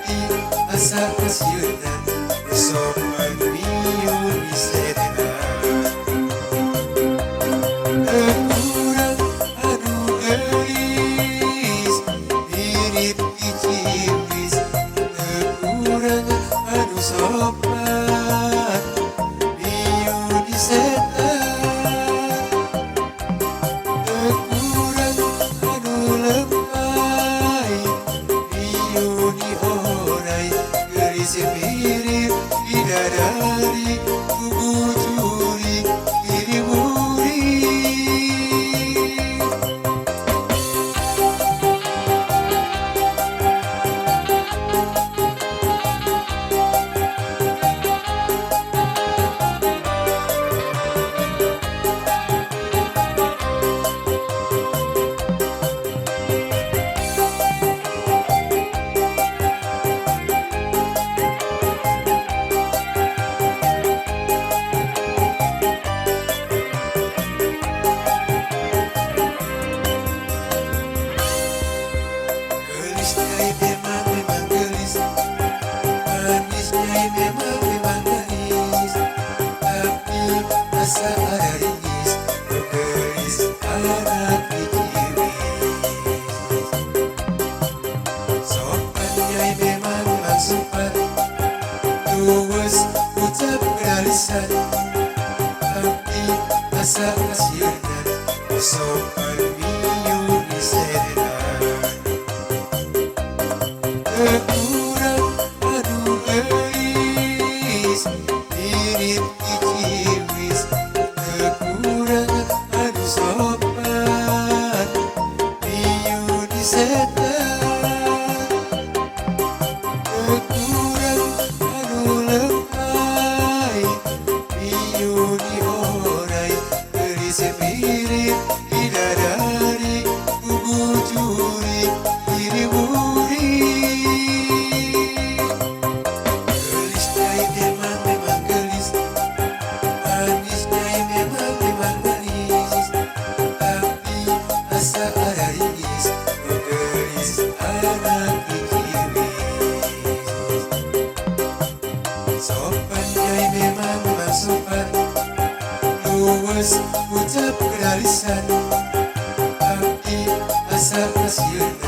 tapi asa kasieunan sopan miun disedena urang anu geulis mirip dicipis urang anu sopan miun disedena urang anu lemai miun diorai geulis mirip bidadari bubujuri Nyiliwuri gelis nyai memang gelis manis nyai memang manis tapi asa ada ringis gelis anak diciwis sopan nyai memang sopan luwes ucap kedalisan tapi asa kasieunan sopan miun disedena urang anu geulis mirip diciwis urang anu sopan miun disedena urang anu lemai miun diorai geulis mirip bidadari bubujuri Nyiliwuri gelis nyai memang gelis manis nyai memang manis tapi asa ada ringis gelis anak diciwis sopan nyai memang sopan luwes ucap kedalisan tapi asa kasieunan